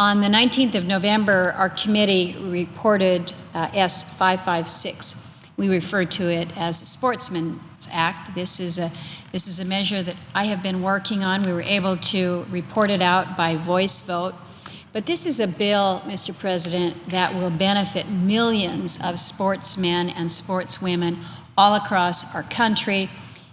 On the 19th of November, our committee reported S556. We refer to it as the Sportsmen's Act. This is a measure that I have been working on. We were able to report it out by voice vote. But this is a bill, Mr. President, that will benefit millions of sportsmen and sportswomen all across our country.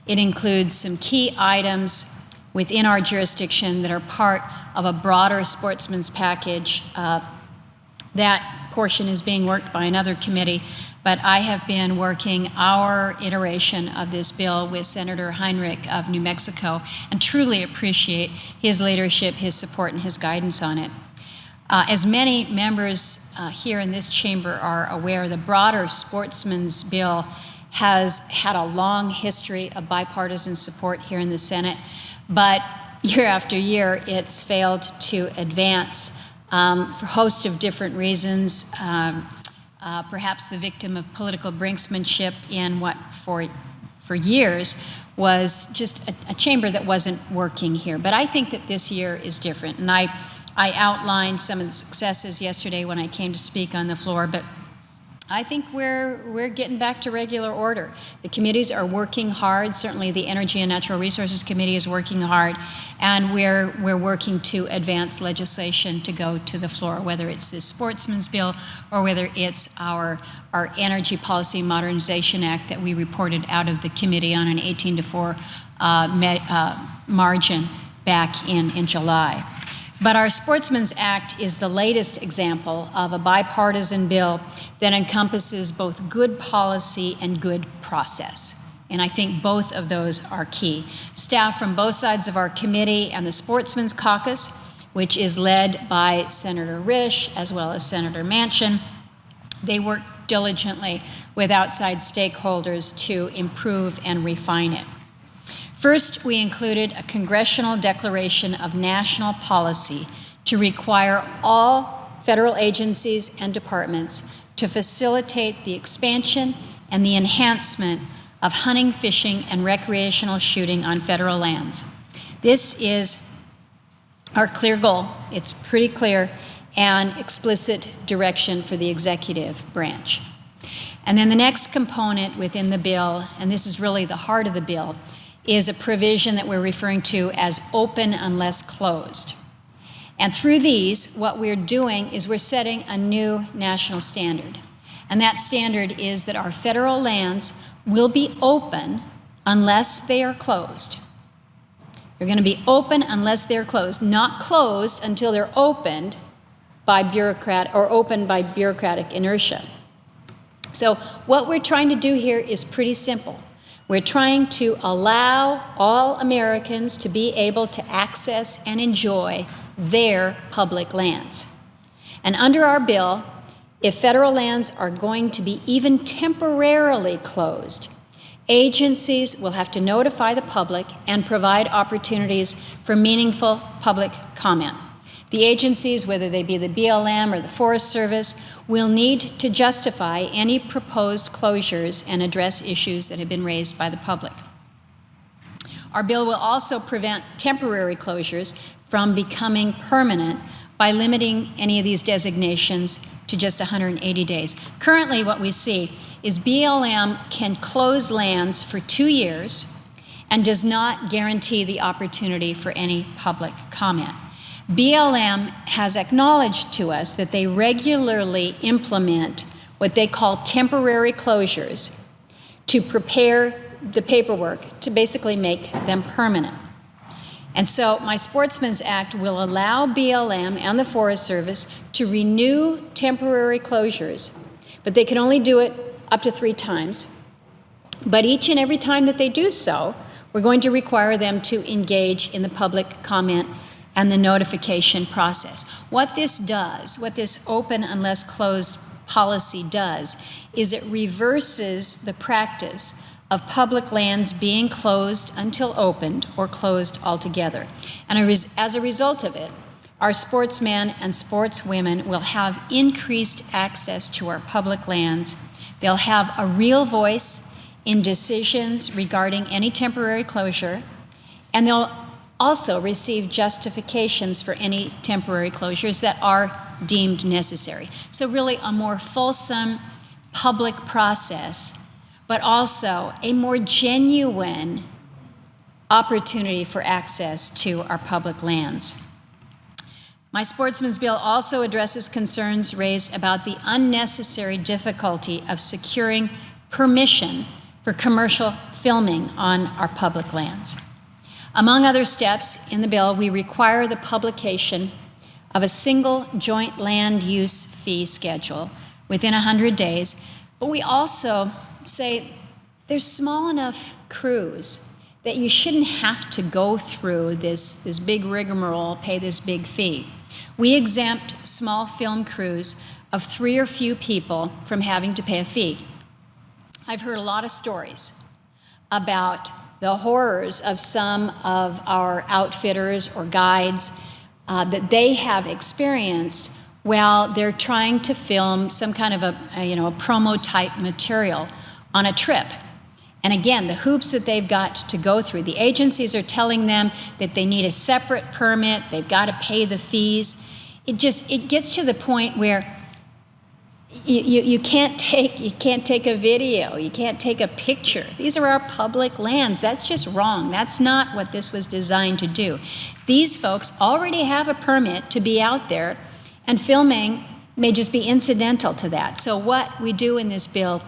It includes some key items within our jurisdiction that are part of a broader sportsman's package. That portion is being worked by another committee, but I have been working our iteration of this bill with Senator Heinrich of New Mexico and truly appreciate his leadership, his support, and his guidance on it. As many members here in this chamber are aware, the broader sportsman's bill has had a long history of bipartisan support here in the Senate, but year after year it's failed to advance for a host of different reasons. Perhaps the victim of political brinksmanship in what for years was just a chamber that wasn't working here. But I think that this year is different, and I outlined some of the successes yesterday when I came to speak on the floor, but I think we're getting back to regular order. The committees are working hard. Certainly the Energy and Natural Resources Committee is working hard, and we're working to advance legislation to go to the floor, whether it's this Sportsman's Bill or whether it's our Energy Policy Modernization Act that we reported out of the committee on an 18-4 margin back in July. But our Sportsman's Act is the latest example of a bipartisan bill that encompasses both good policy and good process. And I think both of those are key. Staff from both sides of our committee and the Sportsmen's Caucus, which is led by Senator Risch as well as Senator Manchin, they work diligently with outside stakeholders to improve and refine it. First, we included a congressional declaration of national policy to require all federal agencies and departments to facilitate the expansion and the enhancement of hunting, fishing, and recreational shooting on federal lands. This is our clear goal. It's pretty clear and explicit direction for the executive branch. And then the next component within the bill, and this is really the heart of the bill, is a provision that we're referring to as open unless closed. And through these, what we're doing is we're setting a new national standard. And that standard is that our federal lands will be open unless they are closed. They're going to be open unless they're closed, not closed until they're opened by bureaucratic inertia. So what we're trying to do here is pretty simple. We're trying to allow all Americans to be able to access and enjoy their public lands. And under our bill, if federal lands are going to be even temporarily closed, agencies will have to notify the public and provide opportunities for meaningful public comment. The agencies, whether they be the BLM or the Forest Service, will need to justify any proposed closures and address issues that have been raised by the public. Our bill will also prevent temporary closures from becoming permanent by limiting any of these designations to just 180 days. Currently, what we see is BLM can close lands for 2 years and does not guarantee the opportunity for any public comment. BLM has acknowledged to us that they regularly implement what they call temporary closures to prepare the paperwork to basically make them permanent. And so my Sportsman's Act will allow BLM and the Forest Service to renew temporary closures, but they can only do it up to 3 times. But each and every time that they do so, we're going to require them to engage in the public comment and the notification process. What this does, what this open unless closed policy does, is it reverses the practice of public lands being closed until opened or closed altogether. And as a result of it, our sportsmen and sportswomen will have increased access to our public lands. They'll have a real voice in decisions regarding any temporary closure, and they'll also receive justifications for any temporary closures that are deemed necessary. So really a more fulsome public process, but also a more genuine opportunity for access to our public lands. My Sportsman's Bill also addresses concerns raised about the unnecessary difficulty of securing permission for commercial filming on our public lands. Among other steps in the bill, we require the publication of a single joint land use fee schedule within 100 days, but we also say there's small enough crews that you shouldn't have to go through this big rigmarole, pay this big fee. We exempt small film crews of 3 or few people from having to pay a fee. I've heard a lot of stories about the horrors of some of our outfitters or guides that they have experienced while they're trying to film some kind of a promo type material on a trip. And again, the hoops that they've got to go through. The agencies are telling them that they need a separate permit, they've got to pay the fees. It gets to the point where you can't take a video, you can't take a picture. These are our public lands. That's just wrong. That's not what this was designed to do. These folks already have a permit to be out there, and filming may just be incidental to that. So what we do in this bill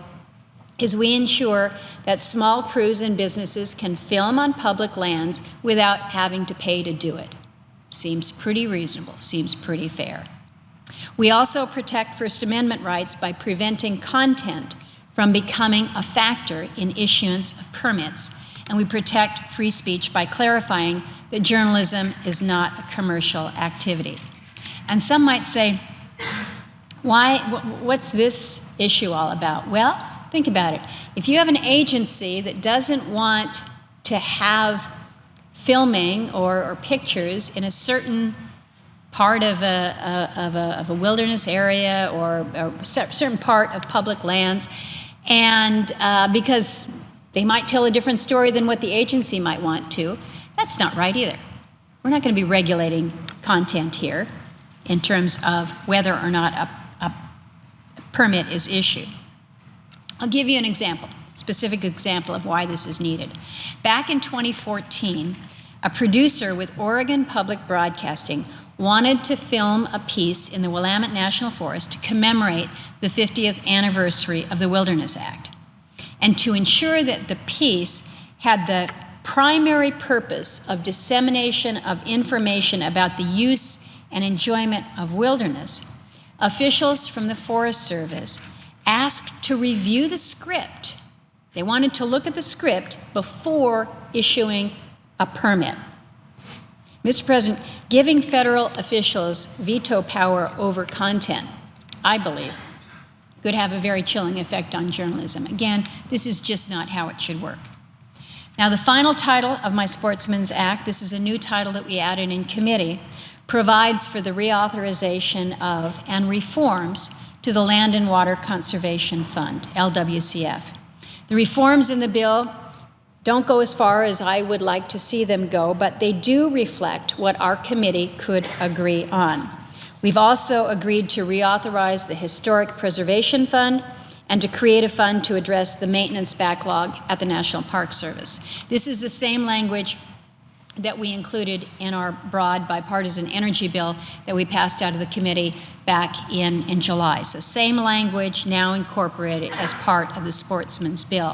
is we ensure that small crews and businesses can film on public lands without having to pay to do it. Seems pretty reasonable, seems pretty fair. We also protect First Amendment rights by preventing content from becoming a factor in issuance of permits, and we protect free speech by clarifying that journalism is not a commercial activity. And some might say, what's this issue all about? Well, think about it. If you have an agency that doesn't want to have filming or pictures in a certain part of a wilderness area or a certain part of public lands, and because they might tell a different story than what the agency might want to, that's not right either. We're not going to be regulating content here in terms of whether or not a permit is issued. I'll give you an example, specific example of why this is needed. Back in 2014, a producer with Oregon Public Broadcasting wanted to film a piece in the Willamette National Forest to commemorate the 50th anniversary of the Wilderness Act, and to ensure that the piece had the primary purpose of dissemination of information about the use and enjoyment of wilderness. Officials from the Forest Service asked to review the script. They wanted to look at the script before issuing a permit. Mr. President, giving federal officials veto power over content, I believe, could have a very chilling effect on journalism. Again, this is just not how it should work. Now, the final title of my Sportsman's Act, this is a new title that we added in committee, provides for the reauthorization of and reforms to the Land and Water Conservation Fund, LWCF. The reforms in the bill don't go as far as I would like to see them go, but they do reflect what our committee could agree on. We've also agreed to reauthorize the Historic Preservation Fund and to create a fund to address the maintenance backlog at the National Park Service. This is the same language that we included in our broad bipartisan energy bill that we passed out of the committee back in July. So same language now incorporated as part of the Sportsman's Bill.